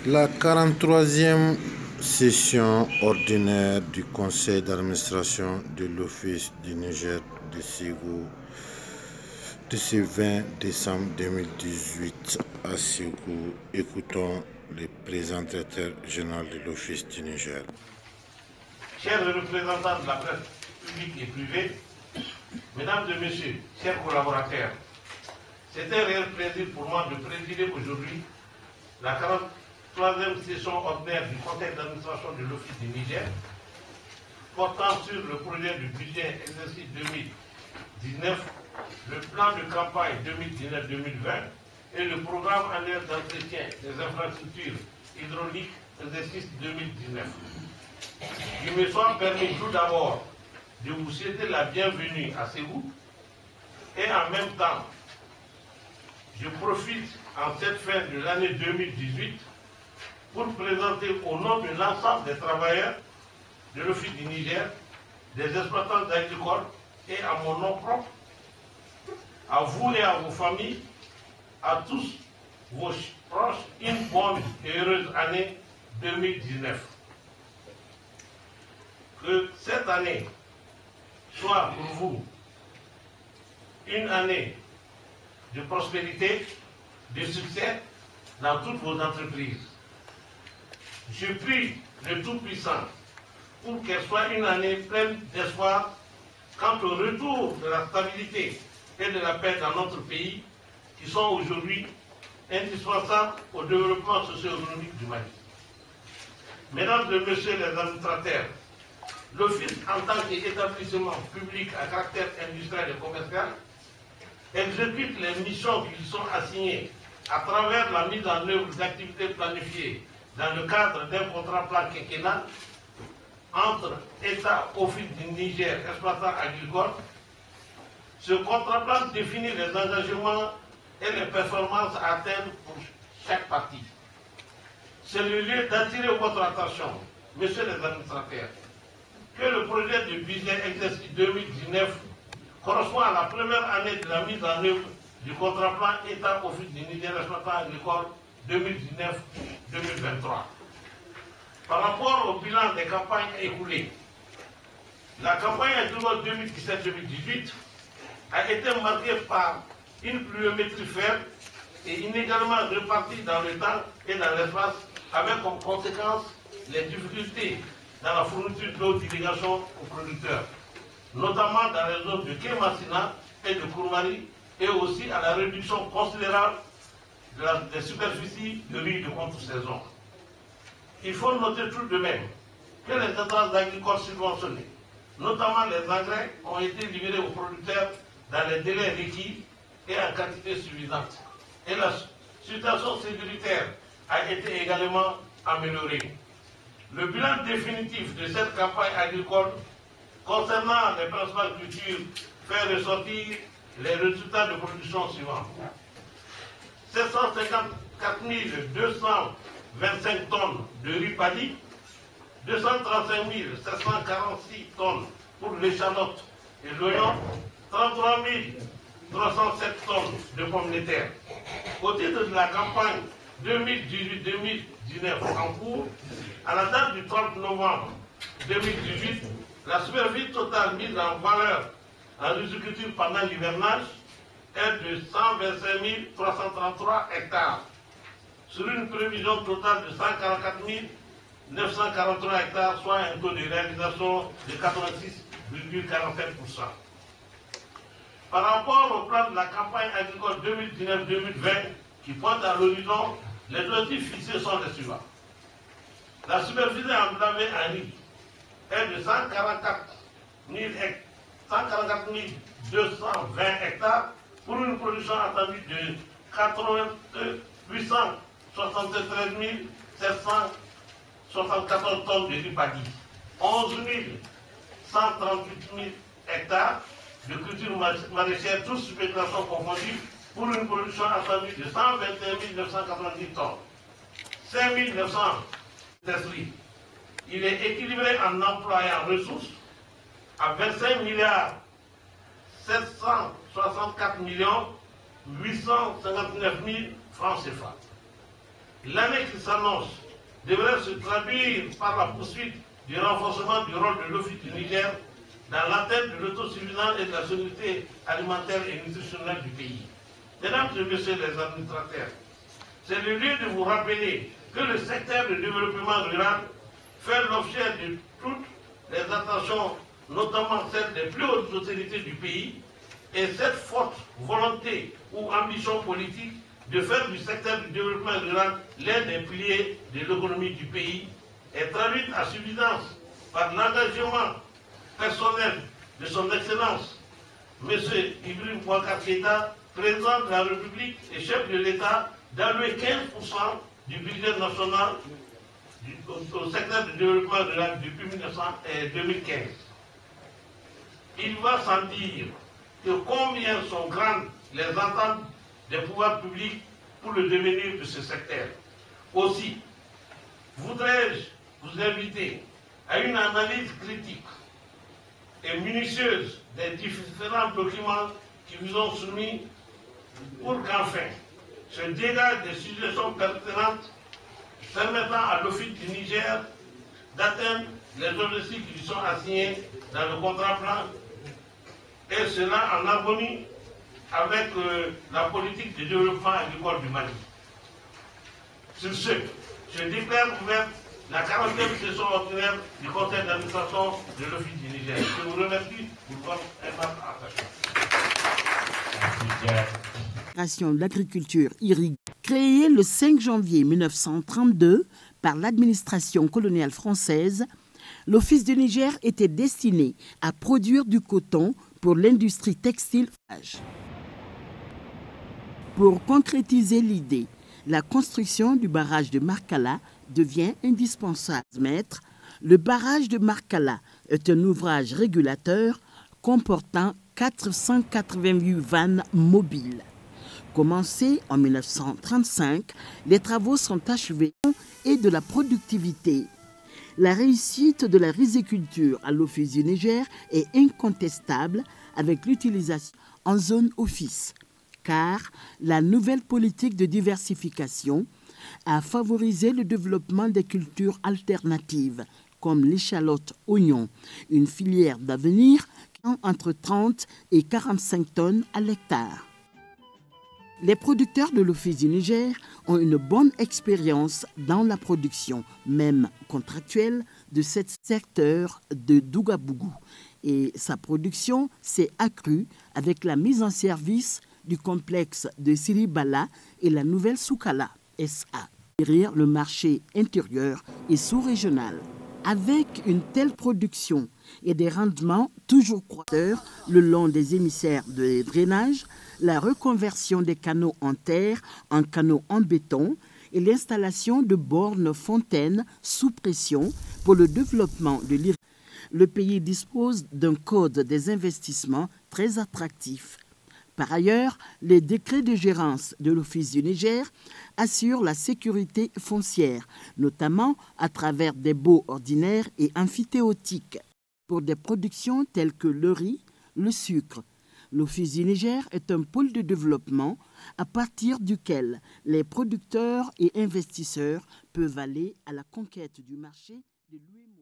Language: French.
La 43e session ordinaire du conseil d'administration de l'Office du Niger de Ségou de ce 20 décembre 2018 à Ségou. Écoutons le président directeur général de l'Office du Niger. Chers représentants de la presse publique et privée, mesdames et messieurs, chers collaborateurs, c'est un réel plaisir pour moi de présider aujourd'hui la 43e session ordinaire du conseil d'administration de l'Office du Niger, portant sur le projet du budget exercice 2019, le plan de campagne 2019-2020 et le programme annuel d'entretien des infrastructures hydrauliques exercice 2019. Il me soit permis tout d'abord de vous souhaiter la bienvenue à Ségou et en même temps, je profite en cette fin de l'année 2018 pour présenter au nom de l'ensemble des travailleurs de l'Office du Niger, des exploitants agricoles et à mon nom propre, à vous et à vos familles, à tous vos proches, une bonne et heureuse année 2019. Que cette année soit pour vous une année de prospérité, de succès dans toutes vos entreprises. Je prie le Tout-Puissant pour qu'elle soit une année pleine d'espoir quant au retour de la stabilité et de la paix dans notre pays, qui sont aujourd'hui indispensables au développement socio-économique du Mali. Mesdames et messieurs les administrateurs, l'Office en tant qu'établissement public à caractère industriel et commercial exécute les missions qui lui sont assignées à travers la mise en œuvre d'activités planifiées dans le cadre d'un contrat plan quinquennal entre État, Office du Niger, exploitants agricoles. Ce contrat plan définit les engagements et les performances à atteindre pour chaque partie. C'est le lieu d'attirer votre attention, messieurs les administrateurs, que le projet de budget exercice 2019 correspond à la première année de la mise en œuvre du contrat plan État Office du Niger exploitant agricole 2019-2023. Par rapport au bilan des campagnes écoulées, la campagne agricole 2017-2018 a été marquée par une pluviométrie faible et inégalement répartie dans le temps et dans l'espace, avec comme conséquence les difficultés dans la fourniture d'eau d'irrigation aux producteurs, notamment dans les zones de Kémassina et de Kourmari, et aussi à la réduction considérable des superficies de riz de contre-saison. Il faut noter tout de même que les intrants agricoles subventionnés, notamment les engrais, ont été livrés aux producteurs dans les délais requis et en quantité suffisante. Et la situation sécuritaire a été également améliorée. Le bilan définitif de cette campagne agricole concernant les principales cultures fait ressortir les résultats de production suivants. 754 225 tonnes de riz paddy, 235 746 tonnes pour l'échalote et l'oignon, 33 307 tonnes de pommes de terre. Au titre de la campagne 2018-2019 en cours, à la date du 30 novembre 2018, la superficie totale mise en valeur en riziculture pendant l'hivernage est de 125 333 hectares, sur une prévision totale de 144 943 hectares, soit un taux de réalisation de 86,47%. Par rapport au plan de la campagne agricole 2019-2020 qui pointe à l'horizon, les objectifs fixés sont les suivants. La superficie enclavée en riz est de 144 220 hectares pour une production attendue de 873 774 tonnes de riz paddy, 11 138 hectares de culture maraîchère, tous spéculations confondues, pour une production attendue de 121 990 tonnes, 5 900 testeries. Il est équilibré en emploi et en ressources à 25 764 859 000 francs CFA. L'année qui s'annonce devrait se traduire par la poursuite du renforcement du rôle de l'Office du Niger dans l'atteinte de l'autosuffisance et de la sécurité alimentaire et nutritionnelle du pays. Mesdames et messieurs les administrateurs, c'est le lieu de vous rappeler que le secteur de développement rural fait l'objet de toutes les attentions, notamment celles des plus hautes autorités du pays, et cette forte volonté ou ambition politique de faire du secteur du développement rural l'un des piliers de l'économie du pays est traduite à suffisance par l'engagement personnel de son Excellence, M. Ibrahim Boubacar Keïta, président de la République et chef de l'État, d'allouer 15% du budget national au secteur du développement rural depuis 2015. Il va sans dire que combien sont grandes les attentes des pouvoirs publics pour le devenir de ce secteur. Aussi, voudrais-je vous inviter à une analyse critique et minutieuse des différents documents qui vous ont soumis pour qu'enfin se dégagent des suggestions pertinentes permettant à l'Office du Niger d'atteindre les objectifs qui lui sont assignés dans le contrat plan, et cela en harmonie avec la politique de développement agricole du Mali. Sur ce, je déclare ouverte la 40e session ordinaire du Conseil d'administration de l'Office du Niger. Je vous remercie pour votre aimable attention. D'agriculture irriguée, créée le 5 janvier 1932 par l'administration coloniale française, l'Office du Niger était destiné à produire du coton pour l'industrie textile. Pour concrétiser l'idée, la construction du barrage de Marcala devient indispensable. Le barrage de Marcala est un ouvrage régulateur comportant 488 vannes mobiles. Commencés en 1935, les travaux sont achevés et de la productivité. La réussite de la riziculture à l'Office du Niger est incontestable avec l'utilisation en zone office, car la nouvelle politique de diversification a favorisé le développement des cultures alternatives comme l'échalote oignon, une filière d'avenir entre 30 et 45 tonnes à l'hectare. Les producteurs de l'Office du Niger ont une bonne expérience dans la production, même contractuelle, de ce secteur de Dougabougou. Et sa production s'est accrue avec la mise en service du complexe de Siribala et la nouvelle Soukala SA, derrière le marché intérieur et sous-régional. Avec une telle production et des rendements toujours croissants le long des émissaires de drainage, la reconversion des canaux en terre en canaux en béton et l'installation de bornes fontaines sous pression pour le développement de l'irrigation. Le pays dispose d'un code des investissements très attractif. Par ailleurs, les décrets de gérance de l'Office du Niger assurent la sécurité foncière, notamment à travers des baux ordinaires et amphithéotiques. Pour des productions telles que le riz, le sucre, l'Office du Niger est un pôle de développement à partir duquel les producteurs et investisseurs peuvent aller à la conquête du marché de l'huile.